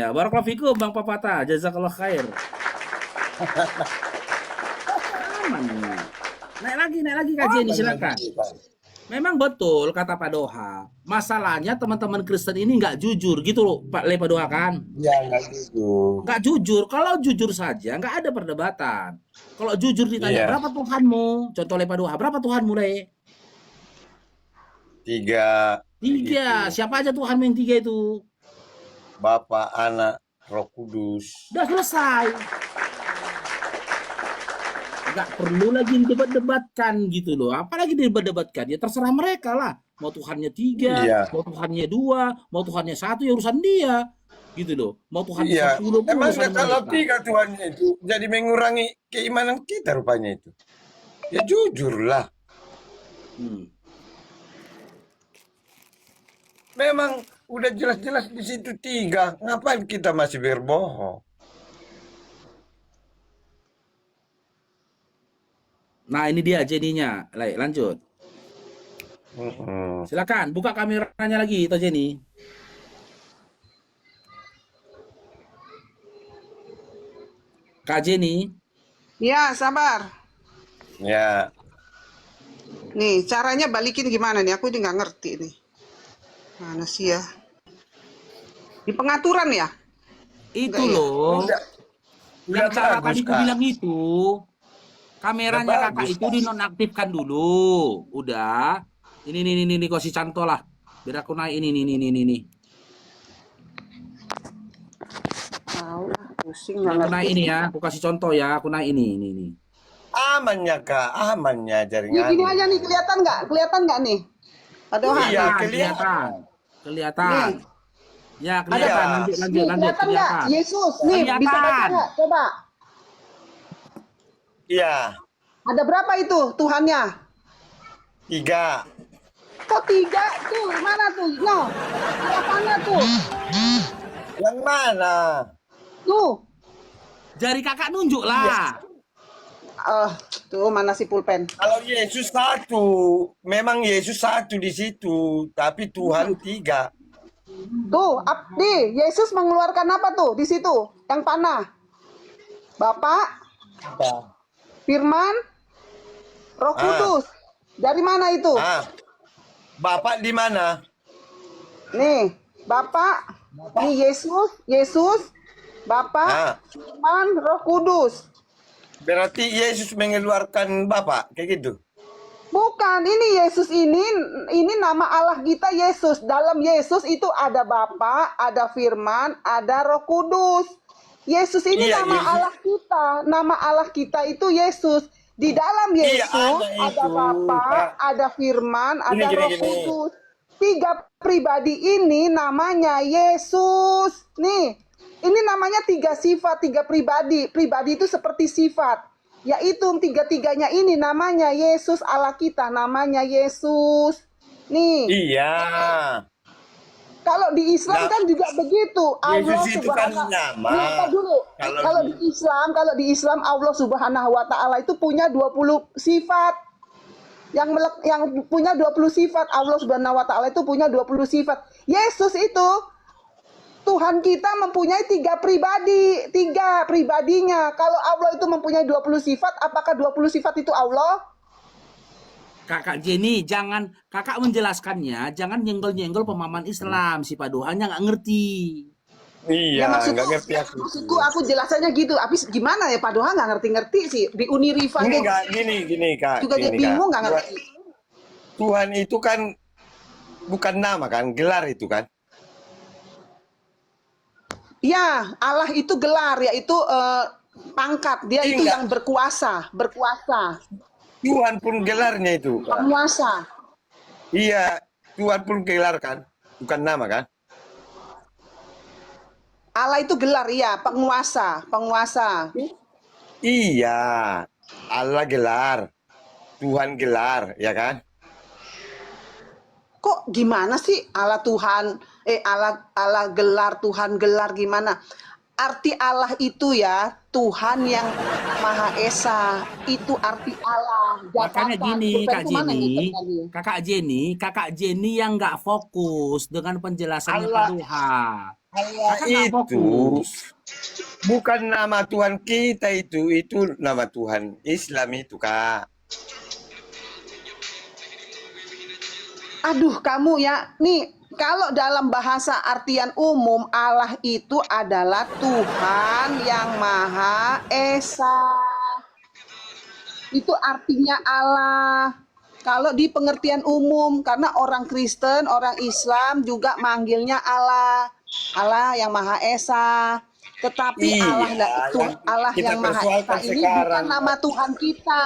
Iya, barakallahu fikum Bang Papata, jazakallah khair. Aman nih. Naik lagi Kak Jenny, Aman lagi silakan. kita. Memang betul kata Pak Doha. Masalahnya teman-teman Kristen ini nggak jujur gitu loh, Pak Doha kan? Ya nggak gitu. Nggak jujur. Kalau jujur saja nggak ada perdebatan. Kalau jujur ditanya Iya, berapa Tuhanmu, contoh Le Pak Doha, berapa Tuhanmu Le? 3 Tiga. gitu. Siapa aja Tuhanmu yang tiga itu? Bapa, Anak, Roh Kudus. Udah selesai. Nggak perlu lagi didebat-debatkan gitu loh. Apalagi didebat-debatkan, ya terserah mereka lah. Mau Tuhannya tiga, Iya, mau Tuhannya dua, mau Tuhannya satu, ya urusan dia. Gitu loh. Mau Tuhannya iya. 10 pun Emangnya urusan kalau mereka. 3 Tuhannya itu jadi mengurangi keimanan kita rupanya itu. Ya jujurlah. Hmm. Memang udah jelas-jelas di situ 3. Ngapain kita masih berbohong? Nah ini dia jadinya. Lanjut. Mm-mm. Silakan buka kameranya lagi, Toh Jenny. Kak Jenny. Ya, sabar. Ya, Nih, caranya balikin gimana nih? Aku juga nggak ngerti nih. Mana sih ya? Di pengaturan ya? Itu Enggak ya? loh. udah Yang cara bagus tadi aku Kak. bilang itu. Udah Kameranya kakak bagus itu Kak. dinonaktifkan dulu. Udah. Ini kasih contoh lah. Biar aku naik ini. Tahu lah, pusing Ini nggak aku ngerti. naik ini ya. Aku kasih contoh ya. Aku naik ini. Amannya Kak, amannya Nih gini jaringannya. aja nih, kelihatan nggak? Kelihatan nggak nih? Aduh, Iya, nih. Kelihatan. Kelihatan. Nih, Ya, ada. kelihatan. iya, Lanjut, Nih, kelihatan nggak? kelihatan. Yesus. Nih, bisa baca Kelihatan. nggak? Coba. iya. Ada berapa itu Tuhannya? 3. Kok 3? Tuh, mana tuh? No. Berapanya tuh? Yang mana? Tuh. Jari kakak nunjuk Iya. lah. Tuh mana si pulpen? Kalau Yesus satu, memang Yesus satu di situ, tapi Tuhan 3. Tuh, nih, Yesus mengeluarkan apa tuh di situ? Yang panah. Bapak, Firman, Roh Ah, Kudus. Dari mana itu? ah, Bapak di mana? Nih, Bapak, nih Yesus, Bapak, Ah, Firman, Roh Kudus. berarti Yesus mengeluarkan Bapak, kayak gitu. Bukan, ini Yesus ini nama Allah kita Yesus. Dalam Yesus itu ada Bapa, ada Firman, ada Roh Kudus. Yesus ini Iya, nama Yesus. Allah kita. Nama Allah kita itu Yesus. Di dalam Iya, Yesus ada ada itu, Bapa, Kak. ada Firman, Gini, ada gini, Roh gini. Kudus. 3 pribadi ini namanya Yesus. Nih, ini namanya 3 sifat, 3 pribadi. Pribadi itu seperti sifat. Yaitu 3-tiganya ini namanya Yesus, Allah kita namanya Yesus. Nih, Iya. kalau di Islam Nah, kan juga begitu. Allah Yesus itu kan Subhanahu. nama. Nih, apa dulu. Kalau Kalau di- di Islam Allah Subhanahu wa taala itu punya 20 sifat. Yang punya 20 sifat. Allah Subhanahu wa taala itu punya 20 sifat. Yesus itu Tuhan kita mempunyai 3 pribadi, 3 pribadinya. Kalau Allah itu mempunyai 20 sifat, apakah 20 sifat itu Allah? Kakak Jenny, jangan kakak menjelaskannya, jangan nyenggol-nyenggol pemahaman Islam. Si Pak Dohanya nggak ngerti. Iya, Ya nggak ngerti aku. maksudku jelasannya gitu. Habis gimana ya Pak Doha nggak ngerti-ngerti sih. Di Uniriva Ini aja Kak, gini Kak, juga dia gini Kak. bingung nggak ngerti. Tuhan itu kan bukan nama kan, gelar itu kan. Ya, Allah itu gelar, yaitu pangkat. Dia itu Enggak. yang berkuasa, Tuhan pun gelarnya itu, Kak. penguasa. Iya, Tuhan pun gelar kan, bukan nama kan. Allah itu gelar, iya, penguasa. Iya, Allah gelar, Tuhan gelar, ya kan? Kok gimana sih Allah Tuhan, Allah gelar, Tuhan gelar gimana? Arti Allah itu ya Tuhan yang Maha Esa, itu arti Allah. Makanya gini, Pulpen Kak itu mana nih Jenny, tadi? Kakak Jenny yang nggak fokus dengan penjelasannya Pak Allah, Doha. Allah Kakak nggak itu fokus. bukan nama Tuhan kita itu nama Tuhan Islam itu, Kak. Aduh, kamu ya, nih kalau dalam bahasa artian umum Allah itu adalah Tuhan yang Maha Esa. Itu artinya Allah. Kalau di pengertian umum, karena orang Kristen, orang Islam juga manggilnya Allah, Allah yang Maha Esa. Tetapi Allah Iya, itu yang Allah kita yang Maha Esa persoalkan ini bukan sekarang. nama Tuhan kita.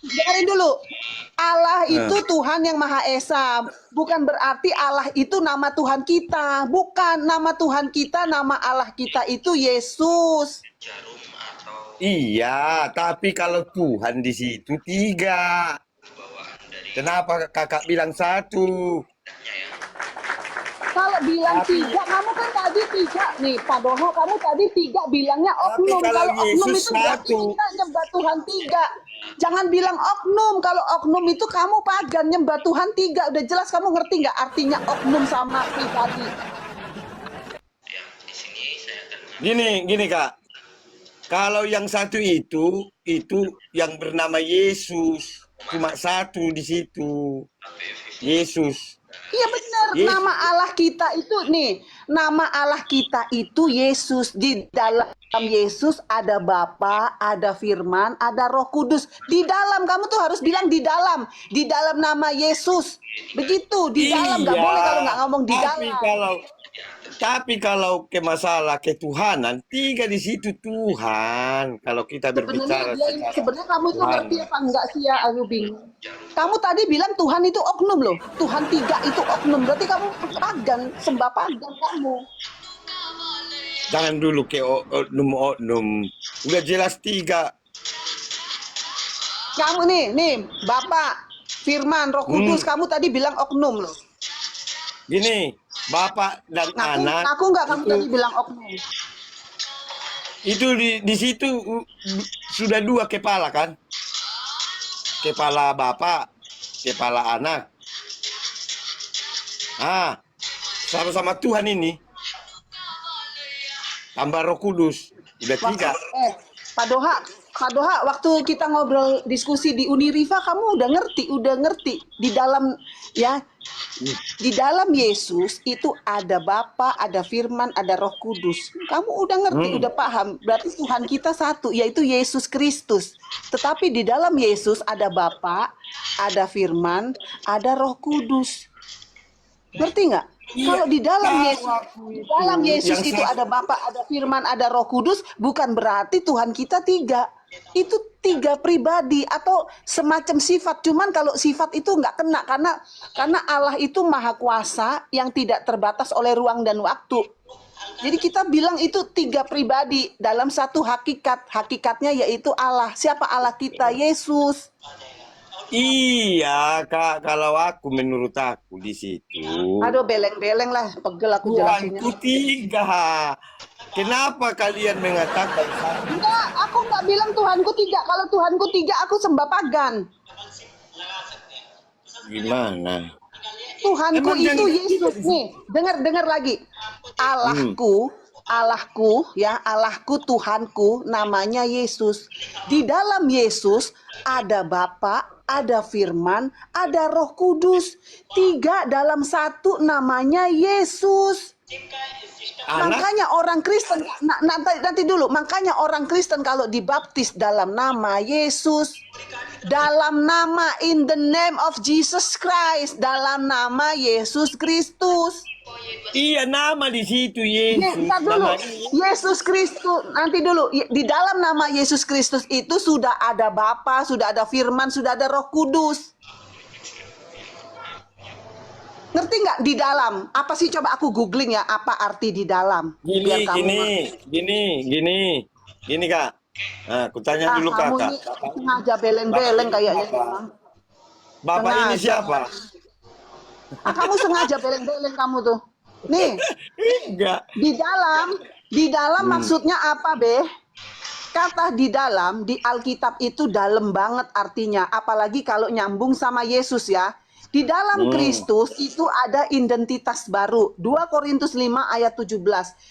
Dengarin dulu. Allah Eh, itu Tuhan yang Maha Esa. Bukan berarti Allah itu nama Tuhan kita. Bukan, nama Tuhan kita, nama Allah kita itu Yesus. Iya, tapi kalau Tuhan di situ 3. Kenapa kakak bilang 1? Kalau bilang Tapi 3, kamu kan tadi 3 nih, Pak Doho, kamu tadi 3 bilangnya tapi oknum. kalau Kalau oknum Yesus itu berarti 1. kita nyembah Tuhan 3. Jangan bilang oknum. Kalau oknum itu kamu pagan, nyembah Tuhan 3. Udah jelas, kamu ngerti nggak artinya oknum sama pribadi? Gini Kak. Kalau yang 1 itu yang bernama Yesus. Cuma 1 di situ. Yesus. Iya benar, Yesus. nama Allah kita itu nih, nama Allah kita itu Yesus. Di dalam Yesus ada Bapa, ada Firman, ada Roh Kudus. Di dalam, kamu tuh harus bilang di dalam nama Yesus. Begitu, di dalam, nggak boleh kalau nggak ngomong di Tapi dalam. kalau ke masalah ketuhanan, 3 di situ Tuhan. Kalau kita berbicara Sebenarnya kamu tuh Tuhan. ngerti apa enggak sih ya, aku bingung. Kamu tadi bilang Tuhan itu oknum loh. Tuhan 3 itu oknum. Berarti kamu pagan, sembah pagan kamu. Jangan dulu ke oknum. Udah jelas 3. Kamu nih, Bapak, Firman, Roh Kudus, kamu tadi bilang oknum loh. Gini, Bapak dan anak Aku enggak, kamu tadi bilang oknum. itu di situ sudah 2 kepala kan? Kepala Bapak, kepala anak. Sama-sama Tuhan ini. Tambah Roh Kudus. Udah 3. Pak Doha, waktu kita ngobrol diskusi di Uniriva, kamu udah ngerti di dalam ya, di dalam Yesus itu ada Bapa, ada Firman, ada Roh Kudus. Kamu udah ngerti, udah paham. Berarti Tuhan kita satu, yaitu Yesus Kristus. Tetapi di dalam Yesus ada Bapa, ada Firman, ada Roh Kudus. Ngerti nggak? Kalau di dalam Yesus itu ada Bapa, ada Firman, ada Roh Kudus, bukan berarti Tuhan kita 3. Itu 3 pribadi atau semacam sifat. Cuman kalau sifat itu nggak kena karena Allah itu maha kuasa yang tidak terbatas oleh ruang dan waktu. Jadi kita bilang itu 3 pribadi dalam satu hakikat. Hakikatnya yaitu Allah. Siapa Allah kita? Yesus. Iya, Kak, kalau menurut aku di situ. Aduh, beleng-beleng lah, pegel aku jelasinnya. Tuhanku 3. Kenapa kalian mengatakan Enggak, aku nggak bilang Tuhanku 3. Kalau Tuhanku 3, aku sembah pagan. gimana? Tuhanku Emang itu jangan- Yesus. Nih, dengar lagi. Allahku ya, Allahku Tuhanku namanya Yesus. Di dalam Yesus ada Bapa, ada Firman, ada Roh Kudus. 3 dalam 1 namanya Yesus. Makanya orang Kristen nanti dulu, makanya orang Kristen kalau dibaptis dalam nama Yesus, dalam nama in the name of Jesus Christ, dalam nama Yesus Kristus. Iya, nama di situ Yesus. Ntar dulu, Nama Yesus Kristus. Nanti dulu, di dalam nama Yesus Kristus itu sudah ada Bapa, sudah ada Firman, sudah ada Roh Kudus. Ngerti nggak di dalam? Apa sih, coba aku googling ya, apa arti di dalam? Biar kamu ngerti. Gini Kak. Nah, aku tanya dulu Kamu Kakak. ini sengaja beleng-beleng kayaknya. Bapak ini sengaja. siapa? Kamu sengaja beleng-beleng kamu tuh. Nih, Enggak. di dalam maksudnya apa, Be? Kata di dalam di Alkitab itu dalam banget artinya, apalagi kalau nyambung sama Yesus ya. Di dalam Kristus itu ada identitas baru. 2 Korintus 5 ayat 17.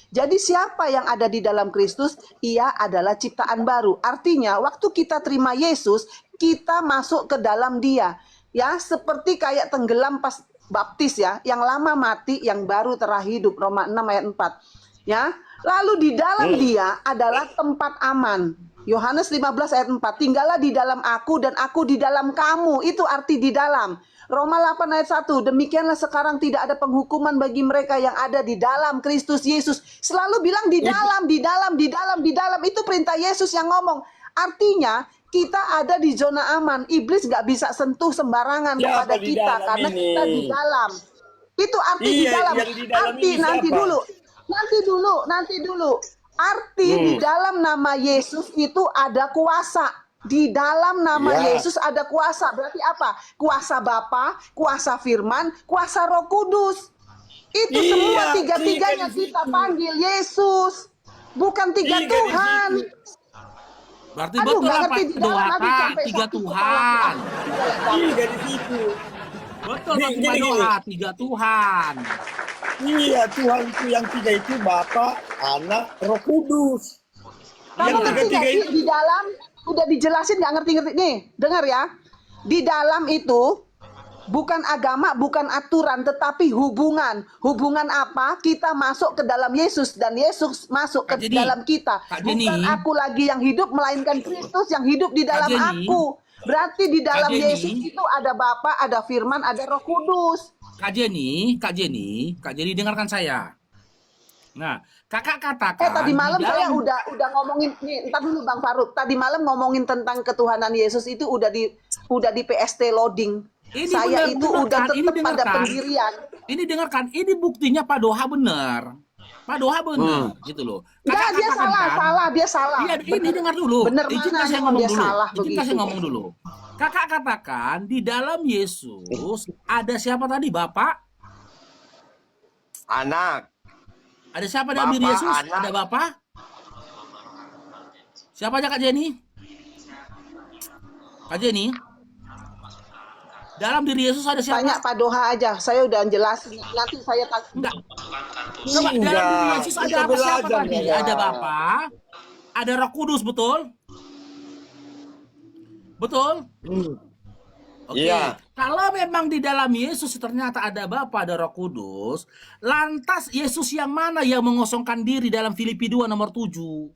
Jadi siapa yang ada di dalam Kristus? Ia adalah ciptaan baru. Artinya waktu kita terima Yesus, kita masuk ke dalam Dia. Ya, seperti kayak tenggelam pas baptis ya, yang lama mati, yang baru telah hidup. Roma 6 ayat 4. Ya. Lalu di dalam Dia adalah tempat aman. Yohanes 15 ayat 4. Tinggallah di dalam aku dan aku di dalam kamu. Itu arti di dalam. Roma 8 ayat 1. Demikianlah sekarang tidak ada penghukuman bagi mereka yang ada di dalam Kristus Yesus. Selalu bilang di dalam, di dalam, di dalam, di dalam. Itu perintah Yesus yang ngomong. Artinya kita ada di zona aman. Iblis nggak bisa sentuh sembarangan Siapa kepada di kita dalam karena ini? kita di dalam. Itu arti di Iya, dalam. yang di dalam Arti ini nanti siapa? dulu. Nanti dulu. Arti di dalam nama Yesus itu ada kuasa. Di dalam nama Iya. Yesus ada kuasa. Berarti apa? Kuasa Bapa, kuasa Firman, kuasa Roh Kudus. Itu Iya, semua tiga-tiganya tiga di kita situ. panggil Yesus. Bukan tiga Tiga di Tuhan. situ. Berarti Aduh, betul nggak lah ngerti Pak di dalam Doha, nanti Kak. sampai 3 satu Tuhan. Tiga di situ. Betul Gini, Pak gini, Doha, 3 Tuhan. Iya, Tuhan itu yang tiga itu Bapa, Anak, Roh Kudus. Kamu Yang ngerti nggak tiga-tiga sih itu di dalam udah dijelasin nggak ngerti-ngerti nih? Dengar ya. Di dalam itu bukan agama, bukan aturan, tetapi hubungan. Hubungan apa? Kita masuk ke dalam Yesus dan Yesus masuk ke Kak Jenny, dalam kita. Kak Jenny. Bukan aku lagi yang hidup, melainkan Kristus yang hidup di dalam Jenny. aku. Berarti di dalam Jenny. Yesus itu ada Bapa, ada Firman, ada Roh Kudus. Kak Jenny, dengarkan saya. Nah, kakak katakan Tadi di malam saya dalam udah ngomongin nih, entar dulu Bang Faruk. Tadi malam ngomongin tentang ketuhanan Yesus itu udah di PST loading. Ini Saya benar- itu benar udah kan? Ini tetap pada dengarkan. pendirian. Ini dengarkan, ini buktinya Pak Doha benar. Pak Doha benar, gitu loh. Enggak, dia katakan salah, kan, dia salah. Iya, ini dengar dulu. Bener Izinkan mana saya emang ngomong dia dulu. salah Izinkan begitu. saya ngomong dulu. Kakak katakan di dalam Yesus ada siapa tadi, Bapak? Anak. Ada siapa dalam Bapak, diri Yesus? Anak. Ada Bapak? Siapa aja Kak Jenny? Kak Jenny? Dalam diri Yesus ada siapa? Tanya Pak Doha aja, saya udah jelasin. Nanti saya tanya. Enggak. Coba dalam diri Yesus ada Kita apa siapa belajar, tadi? ya. Ada Bapa, ada Roh Kudus, betul? Betul? Oke. Iya. Kalau memang di dalam Yesus ternyata ada Bapa, ada Roh Kudus, lantas Yesus yang mana yang mengosongkan diri dalam Filipi 2 nomor 7?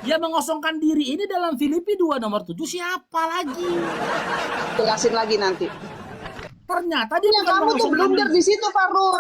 Yang mengosongkan diri ini dalam Filipi 2 nomor 7 siapa lagi? Jelasin lagi nanti. Ternyata dia Ya, bukan kamu tuh mengosongkan blunder diri. di situ, Faruk.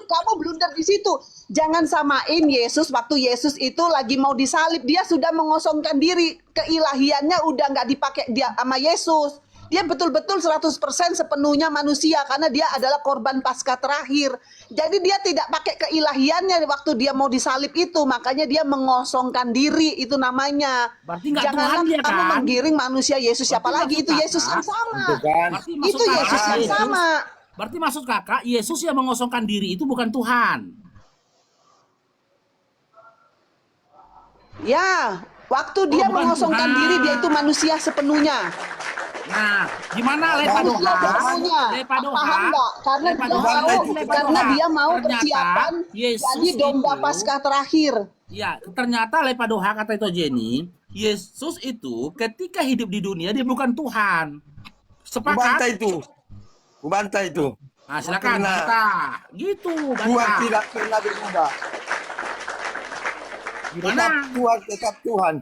Kamu blunder di situ. Jangan samain Yesus waktu Yesus itu lagi mau disalib, dia sudah mengosongkan diri, keilahiannya udah nggak dipakai dia sama Yesus. Dia betul-betul 100% sepenuhnya manusia karena dia adalah korban Paskah terakhir. Jadi dia tidak pakai keilahiannya waktu dia mau disalib itu, makanya dia mengosongkan diri, itu namanya. Berarti nggak Janganlah Tuhan dia, kamu kan? menggiring manusia Yesus, siapa Berarti lagi maksud itu Yesus kakak, yang sama. Itu kan. Berarti maksud Itu kakak, Yesus yang sama. Berarti maksud kakak, Yesus yang mengosongkan diri itu bukan Tuhan. Ya, waktu dia bukan mengosongkan Tuhan. diri, dia itu manusia sepenuhnya. Nah, gimana Lepa Manusia Doha? sepenuhnya. Lepa Doha. Paham nggak? Karena Lepa dia Doha, mau, Lepa karena Doha. dia mau Ternyata persiapan Yesus jadi domba itu- Paskah terakhir. Ya, ternyata Lepa Doha kata itu Jenny, Yesus itu ketika hidup di dunia dia bukan Tuhan. Kubantah Sepakat? itu. Kubantah itu. Nah, silakan Karena bantah. Gitu, Tuhan bantah. tidak pernah berubah. Gimana? Tetap Tuhan, tetap Tuhan.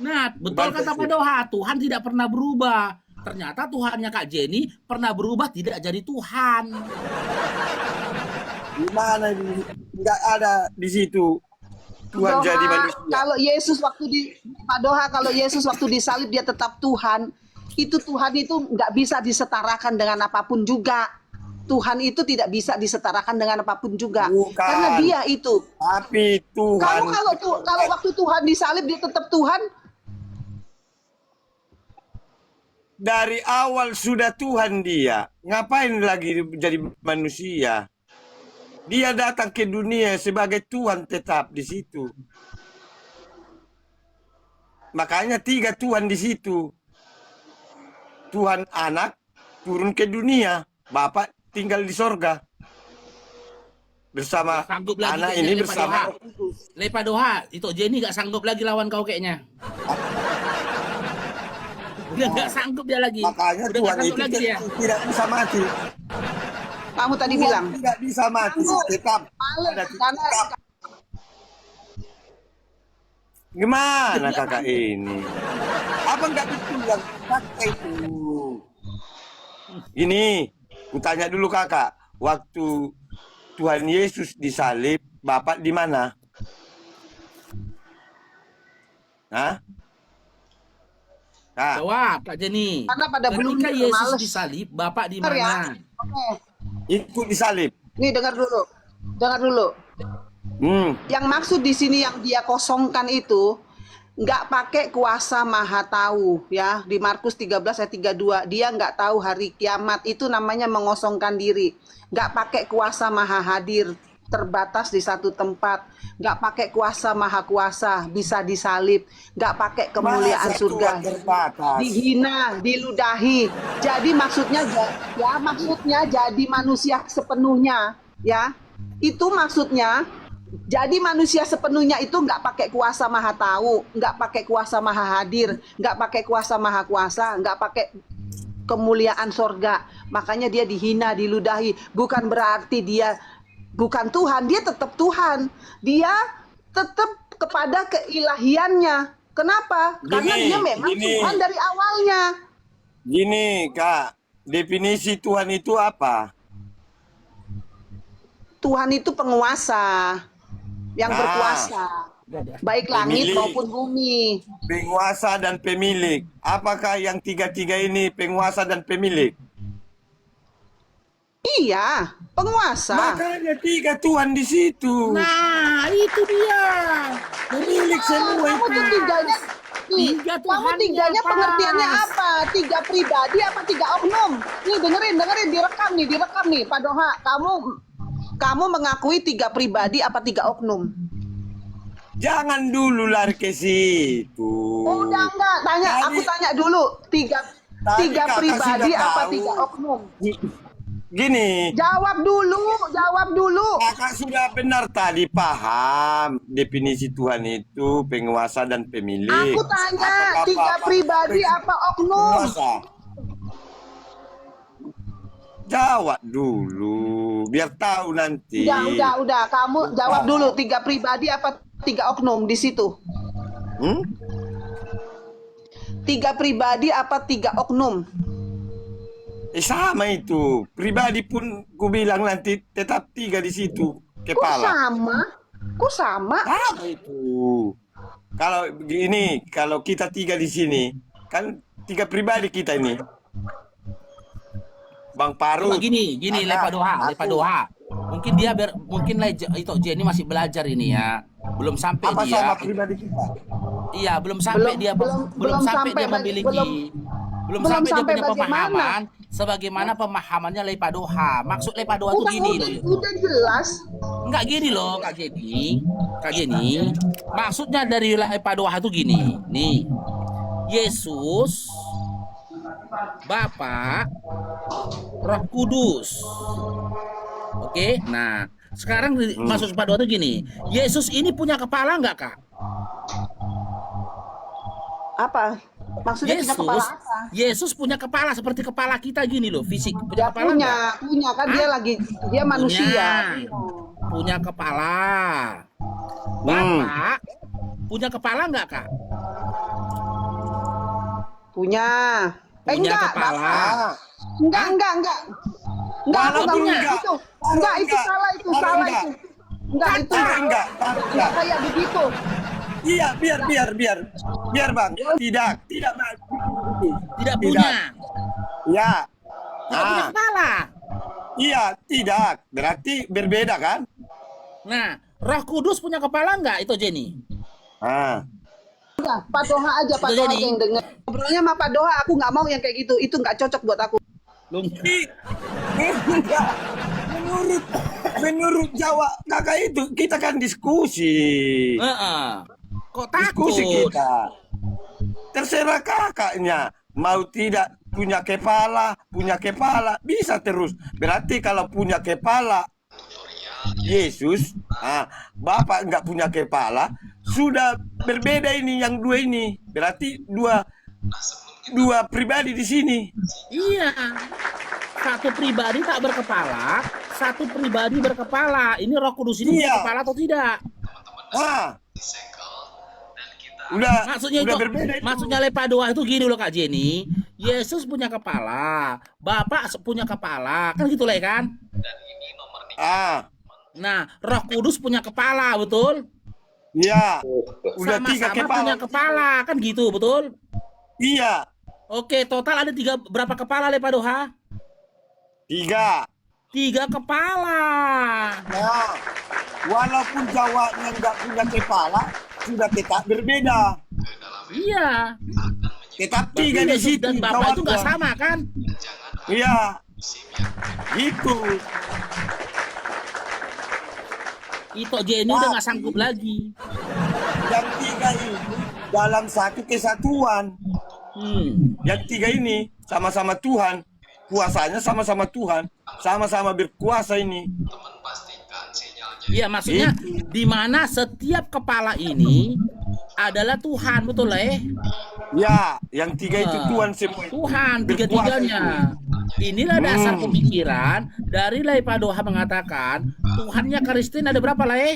Nah, betul Bantah kata itu. Pak Doha, Tuhan tidak pernah berubah. Ternyata Tuhannya Kak Jenny pernah berubah tidak jadi Tuhan. Di mana ini? Nggak ada di situ. Tuhan Doha, jadi manusia. kalau Yesus waktu di Pak Doha, kalau Yesus waktu disalib dia tetap Tuhan. Itu Tuhan itu nggak bisa disetarakan dengan apapun juga. Tuhan itu tidak bisa disetarakan dengan apapun juga. Bukan. Karena dia itu. Tapi Tuhan. Kamu kalau waktu Tuhan disalib dia tetap Tuhan. Dari awal sudah Tuhan dia. Ngapain lagi jadi manusia? Dia datang ke dunia sebagai Tuhan tetap di situ. Makanya 3 Tuhan di situ. Tuhan anak turun ke dunia, Bapak tinggal di sorga bersama Sanggup lagi anak kayaknya ini Lepa bersama Doha. Roh Kudus. Lepa Doha, itu Jenny gak sanggup lagi lawan kau kayaknya. Udah gak sanggup dia lagi. Makanya Udah gak Tuhan sanggup itu lagi dia. tidak bisa mati. Kamu tadi Tuhan bilang. tidak bisa mati, Sanggup. tetap Males, ada karena tetap. Gimana kakak ini? Apa nggak dibilang kakak itu? Ini, kutanya dulu kakak, waktu Tuhan Yesus disalib, Bapak di mana? Hah? Kak, Jawab Kak Jenny. Karena pada belum Ketika Yesus males. disalib, Bapak di Dengar ya. mana? Oke. ikut disalib. Nih dengar dulu. Dengar dulu. Yang maksud di sini yang dia kosongkan itu nggak pakai kuasa maha tahu ya. Di Markus 13 ayat 32 dia nggak tahu hari kiamat, itu namanya mengosongkan diri. Nggak pakai kuasa maha hadir, terbatas di satu tempat. Nggak pakai kuasa maha kuasa, bisa disalib. Nggak pakai kemuliaan Masa surga, Tuhan terbatas? dihina, diludahi. Jadi maksudnya maksudnya jadi manusia sepenuhnya ya. Itu maksudnya jadi manusia sepenuhnya itu nggak pakai kuasa maha tahu, nggak pakai kuasa maha hadir, nggak pakai kuasa maha kuasa, nggak pakai kemuliaan sorga. Makanya dia dihina, diludahi. Bukan berarti dia bukan Tuhan, dia tetap Tuhan. Dia tetap kepada keilahiannya. Kenapa? Karena Gini, dia memang gini. Tuhan dari awalnya. Gini kak, definisi Tuhan itu apa? Tuhan itu penguasa yang Nah. berkuasa, baik langit Pemilik. maupun bumi. Penguasa dan pemilik. Apakah yang tiga-tiga ini penguasa dan pemilik? Iya, penguasa. Makanya tiga Tuhan di situ. Nah, itu dia. Pemilik semua Kamu itu. tuh tiganya, Tiga kamu Tuhannya, tiganya Pak. pengertiannya apa? Tiga pribadi apa tiga oknum? Nih dengerin, direkam nih, Pak Doha. Kamu mengakui tiga pribadi apa tiga oknum? Jangan dulu lari ke situ. Udah enggak, aku tanya dulu, tiga Tadi kakak pribadi sudah apa tahu. tiga oknum? Gini, Jawab dulu. kakak sudah benar tadi paham definisi Tuhan itu penguasa dan pemilik. Aku tanya, Apakah tiga Bapak pribadi apa oknum? penguasa? Jawab dulu, biar tahu nanti. Udah. Kamu jawab dulu, tiga pribadi apa tiga oknum di situ? Hmm? Tiga pribadi apa tiga oknum? Sama itu. Pribadi pun ku bilang nanti tetap tiga di situ kepala. Kok sama? Sama itu. Kalau gini, kalau kita tiga di sini, kan tiga pribadi kita ini. Bang Paru. Cuma gini, Lepa Doha. Mungkin dia itu Jenny masih belajar ini ya. Belum sampai Apa dia. sama pribadi kita? Iya, belum sampai dia sampai dia memiliki belum sampai dia sampai punya bagaimana? pemahaman sebagaimana pemahamannya Lepa Doha. Maksud Lepa Doha itu gini loh. Udah jelas. Enggak gini loh, Kak Jenny. Maksudnya dari Lepa Doha itu gini. Nih. Yesus, Bapa, Roh Kudus. Oke, nah sekarang maksud Pak Doa itu gini, Yesus ini punya kepala nggak Kak? Apa? Maksudnya punya kepala apa? Yesus punya kepala seperti kepala kita gini loh, fisik. Punya Ya kepala nggak? punya kan dia manusia. Punya kepala. Bapak punya kepala nggak Kak? Punya. Punya kepala. Enggak. Kalau Aku punya. itu. Enggak, itu salah itu. Enggak itu. Enggak. Kayak begitu. Iya, biar Bang. Tidak Bang. Tidak punya. Ya. Tidak punya kepala. Iya, tidak. Berarti berbeda kan? Nah, Roh Kudus punya kepala nggak itu Jenny? Udah, Pak Doha aja, Pak Doha yang dengar. Ngobrolnya sama Pak Doha, aku nggak mau yang kayak gitu. Itu nggak cocok buat aku. Menurut Jawa kakak itu kita kan diskusi. Kok takut? Diskusi kita. Terserah kakaknya mau tidak punya kepala, bisa terus. Berarti kalau punya kepala Yesus, Bapak nggak punya kepala, sudah berbeda ini yang dua ini. Berarti dua pribadi di sini. Iya. Satu pribadi tak berkepala, satu pribadi berkepala. Ini Roh Kudus ini punya Iya. kepala atau tidak? Maksudnya udah itu, berbeda itu. maksudnya Lepadoa itu gini loh Kak Jenny. Yesus punya kepala, Bapak punya kepala, kan gitu lah ya kan? Nah, Roh Kudus punya kepala, betul? Iya. Udah tiga Sama-sama kepala. punya kepala, kan gitu, betul? Iya. Oke, total ada berapa kepala Lepadoa? 3. 3 kepala. Nah, walaupun Jawanya nggak punya kepala, sudah tetap berbeda. Iya. Tetap Berarti 3 di Yesus situ. dan Bapak itu nggak jawabnya. sama kan? Iya. Gitu. Itu Jenny udah nggak sanggup lagi. Yang 3 ini dalam satu kesatuan. Yang 3 ini sama-sama Tuhan. Kuasanya sama-sama Tuhan. Sama-sama berkuasa ini. Iya, maksudnya di mana setiap kepala ini adalah Tuhan, betul lah Ya, yang 3 itu Tuhan semua. Tuhan, Berkuasa tiga-tiganya. Inilah dasar pemikiran dari Lepadoa mengatakan Tuhannya Kristen ada berapa lah 3.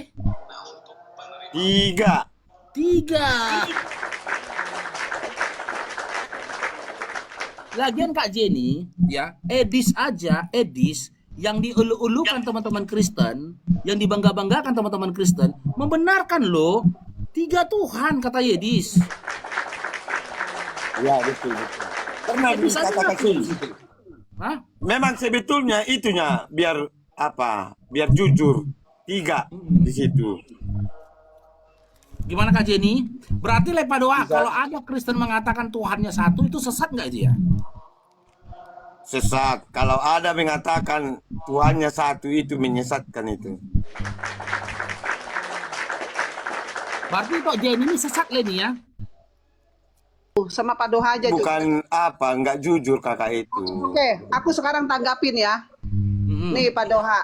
3. Lagian Kak Jenny, ya, Edis yang diulu-ulukan teman-teman Kristen, yang dibangga-banggakan teman-teman Kristen, membenarkan loh 3 Tuhan kata Edis. Ya, betul. Pernah Edis aja dikatakan ngaku. situ. Hah? Memang sebetulnya itunya biar apa? Biar jujur. 3 di situ. Gimana Kak Jenny? Berarti Lepadoa kalau ada Kristen mengatakan Tuhannya satu itu sesat nggak itu ya? Sesat. Kalau ada mengatakan Tuhannya satu itu menyesatkan itu. Berarti Kak Jenny ini sesat Leni ya? Sama Pak Doha aja juga. Bukan apa, nggak jujur kakak itu. Oke, aku sekarang tanggapin ya. Nih Pak Doha.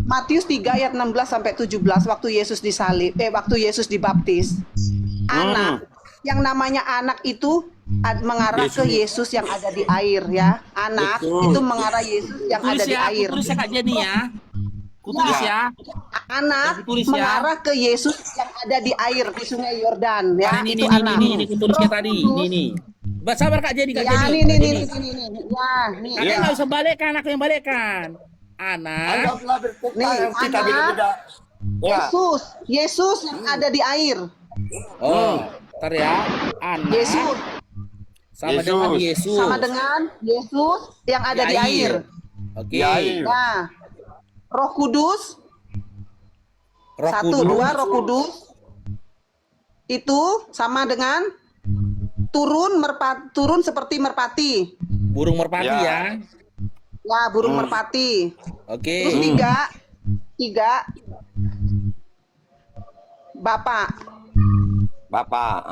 Matius 3 ayat 16 sampai 17 waktu Yesus disalib, waktu Yesus dibaptis. Anak, yang namanya anak itu mengarah ke Yesus yang ada di air ya. Anak Betul. itu mengarah Yesus yang ada di air. Kutulis ya Kak Jenny ya. Kutulis ya. Anak Ditulis ya. mengarah ke Yesus yang ada di air di Sungai Yordan ya. Ini Itu anak. ini kutulisnya tadi. Ini. Sabar Kak Jenny, Kak Ya, Jenny. nih. Kak Ya, nih. Jenny nggak usah balikkan, aku yang balikkan. Anak. Anggaplah bertukar Nih, kita anak. beda-beda. Ya. Yesus yang ada di air. Oh, ntar ya. Anak. Yesus Sama Yesus. dengan Yesus. sama dengan Yesus yang ada di air. Oke. Di air. Nah, Roh Kudus, Roh 1, Kudus. 2, Roh Kudus itu sama dengan turun seperti merpati. Burung merpati Ya. ya. Ya, burung merpati. Oke. Terus 3 Bapak. Bapak.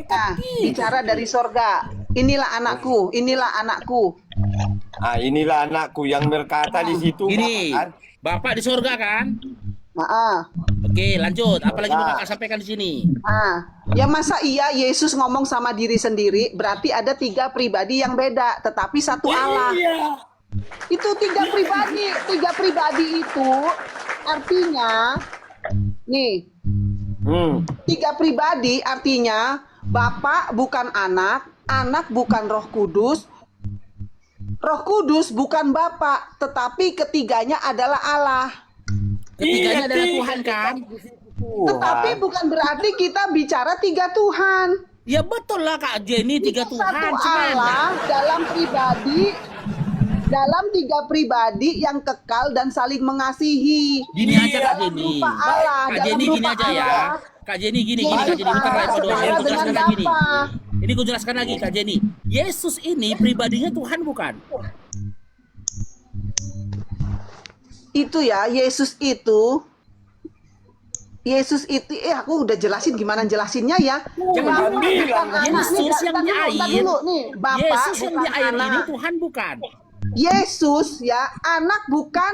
Nah, bicara dari sorga. Inilah anakku, inilah anakku. Inilah anakku yang berkata di situ. Gini, Bapak, kan? Bapak di surga kan? Oke, lanjut. Apalagi mau Kakak sampaikan di sini? Ya masa iya Yesus ngomong sama diri sendiri, berarti ada 3 pribadi yang beda, tetapi satu Allah. Itu 3 pribadi. 3 pribadi itu artinya, nih, 3 pribadi artinya Bapak bukan anak, anak bukan Roh Kudus, Roh Kudus bukan Bapak, tetapi ketiganya adalah Allah. Ketiganya adalah Tuhan kan? Tetapi bukan berarti kita bicara 3 Tuhan. Ya betul lah Kak Jenny, 3 Itu Tuhan. satu Cuman Allah dalam 3 pribadi yang kekal dan saling mengasihi. gini aja Kak Dalam Jenny. rupa Allah, Kak dalam Jenny gini rupa aja ya. Allah. Kak Jenny gini Yesus Kak Jenny bentar Allah lagi setara aku jelaskan dengan lagi nih. Bapa. Ini gue jelaskan lagi Kak Jenny. Yesus ini pribadinya Tuhan bukan? Itu ya, Yesus itu Yesus itu, aku udah jelasin gimana jelasinnya ya. Jangan Bapak bilang, bukan anak. Nih, Yesus yang ntar di dulu, ntar air, dulu. Nih, Bapak Yesus yang bukan di air ini anak. Tuhan bukan. Yesus ya, anak bukan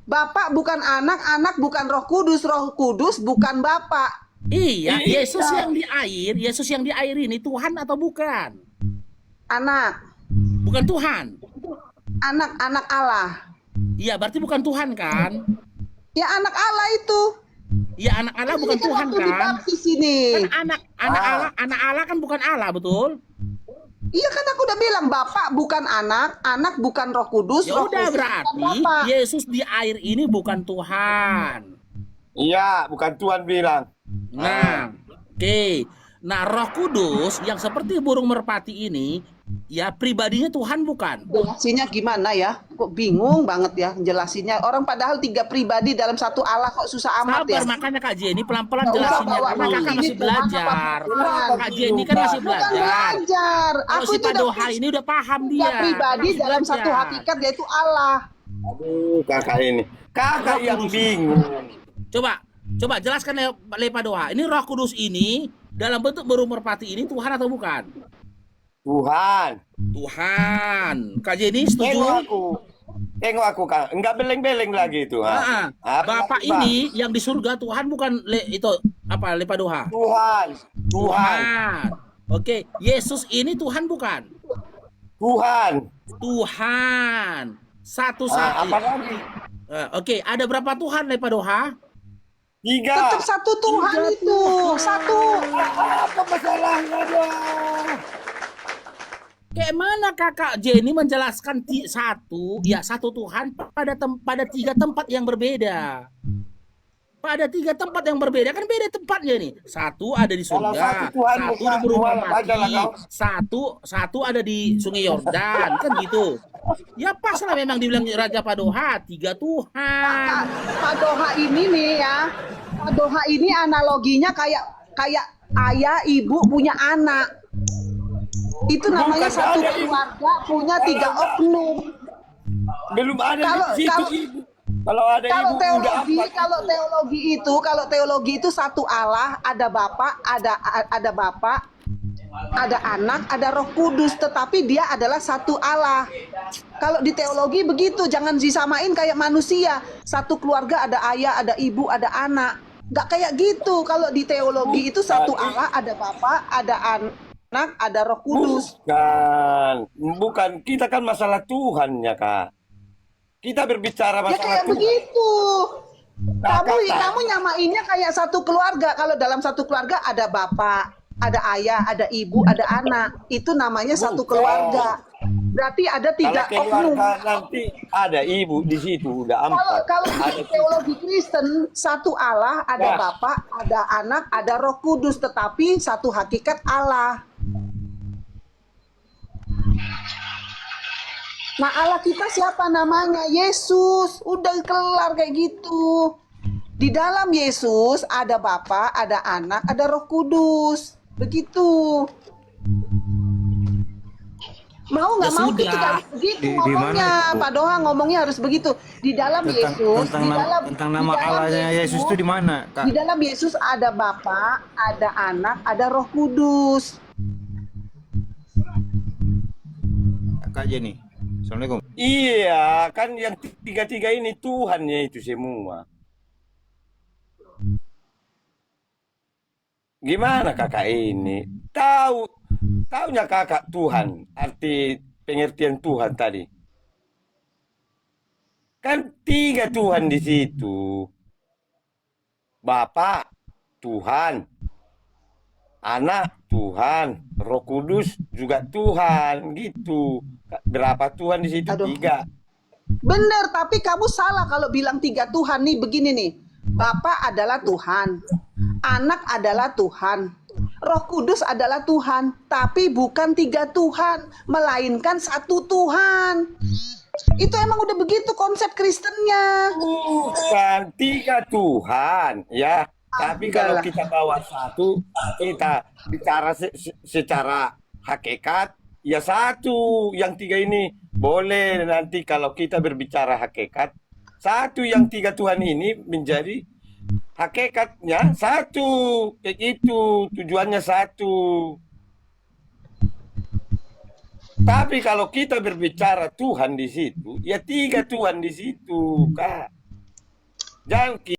Bapak, bukan anak bukan Roh Kudus bukan Bapak. Iya, Iya. Yesus yang di air ini Tuhan atau bukan? Anak, Bukan Tuhan. anak Allah. Iya, berarti bukan Tuhan kan? Ya anak Allah itu. Iya, anak Allah bukan Ini kan Tuhan waktu kan? dibaptis ini. Kan anak Allah kan bukan Allah, betul? Iya kan aku udah bilang Bapak bukan anak bukan Roh Kudus, Ya Roh udah Kudus bukan berarti Bapak. Yesus di air ini bukan Tuhan. Iya, bukan Tuhan bilang. Nah, oke. Nah, Roh Kudus yang seperti burung merpati ini, ya pribadinya Tuhan bukan? Jelasinnya gimana ya? Kok bingung banget ya jelasinnya. Orang padahal 3 pribadi dalam satu Allah kok susah amat ya. Sabar, makanya Kak Jenny pelan-pelan Nggak usah jelasinnya bawa karena kakak ini masih Tuhan, belajar. Tuhan. Kak Jenny kan masih Bukan belajar. belajar. Kalau Aku si itu udah Padoha ini udah paham dia. 3 pribadi Masih dalam belajar. satu hakikat yaitu Allah. Aduh, kakak ini. Kakak yang bingung. Coba jelaskan Le Padoha. Ini Roh Kudus ini dalam bentuk burung merpati ini Tuhan atau bukan? Tuhan. Tuhan. Kak Jenny Tengok setuju? aku. Tengok aku, Kak. Enggak beleng-beleng lagi itu. Nah, Apa Bapak lagi, ini yang di surga Tuhan bukan Le Padoha. Bang? Tuhan. Tuhan. Oke, Yesus ini Tuhan bukan? Tuhan. Tuhan. Satu-satu. Apa lagi? Oke, ada berapa Tuhan Le Padoha? 3. Tetap satu Tuhan itu. Satu. Apa masalahnya dong? Kayak mana kakak Jenny menjelaskan satu Tuhan pada 3 tempat yang berbeda. Pada 3 tempat yang berbeda kan beda tempatnya nih. Satu ada di Kalau surga, satu Tuhan satu bukan di burung Tuhan, merpati, ajalah kau. satu ada di Sungai Yordan, kan gitu. Ya pas lah memang dibilang Raja Padoha 3 Tuhan. Padoha ini nih ya. Padoha ini analoginya kayak ayah ibu punya anak. Itu namanya Bukan satu ada keluarga punya 3 oknum. Belum ada Kalau- di situ kalau- ibu. Kalau ada ibu udah apa? Kalau teologi itu satu Allah, ada Bapa, ada Bapa, ada Anak, ada Roh Kudus, tetapi dia adalah satu Allah. Kalau di teologi begitu, jangan disamain kayak manusia. Satu keluarga ada ayah, ada ibu, ada anak. Nggak kayak gitu. Kalau di teologi itu satu Allah, ada Bapa, ada Anak, ada Roh Kudus. Bukan. Kita kan masalah Tuhan ya, Kak. Kita berbicara Ya masalah kayak Tuhan. begitu. Kamu Kak. nyamainnya kayak satu keluarga. Kalau dalam satu keluarga ada bapak, ada ayah, ada ibu, ada anak. Itu namanya satu Bukan. keluarga. Berarti ada 3 Kalau oknum. keluarga nanti ada ibu di situ udah 4. Kalau Ada di teologi Kristen, satu Allah, ada Ya. Bapa, ada Anak, ada Roh Kudus, tetapi satu hakikat Allah. Nah, Allah kita siapa namanya? Yesus. Udah kelar kayak gitu. Di dalam Yesus ada Bapa, ada Anak, ada Roh Kudus. Begitu. Mau nggak Ya mau sudah. kita harus begitu Di ngomongnya. mana itu? Pak Doha ngomongnya harus begitu. Di dalam Yesus, tentang nama Allahnya Yesus itu di mana, Kak? Di dalam Yesus ada Bapa, ada Anak, ada Roh Kudus. Kak Jenny. Assalamualaikum. Iya, kan yang 3 ini Tuhannya itu semua. Gimana kakak ini? Taunya kakak Tuhan, arti pengertian Tuhan tadi. Kan 3 Tuhan di situ. Bapa, Tuhan. Anak, Tuhan. Roh Kudus juga Tuhan, gitu. Berapa Tuhan di situ? Aduh. 3. Bener, tapi kamu salah kalau bilang 3 Tuhan nih. Begini nih, Bapa adalah Tuhan, Anak adalah Tuhan, Roh Kudus adalah Tuhan, tapi bukan 3 Tuhan, melainkan satu Tuhan. Itu emang udah begitu konsep Kristennya. Bukan 3 Tuhan, ya. Tapi kalau udahlah. kita bawa satu, kita bicara secara hakikat, ya satu. Yang 3 ini boleh nanti kalau kita berbicara hakikat, satu yang 3 Tuhan ini menjadi hakikatnya satu, kayak gitu, tujuannya satu. Tapi kalau kita berbicara Tuhan di situ, ya 3 Tuhan di situ, Kak. Jangan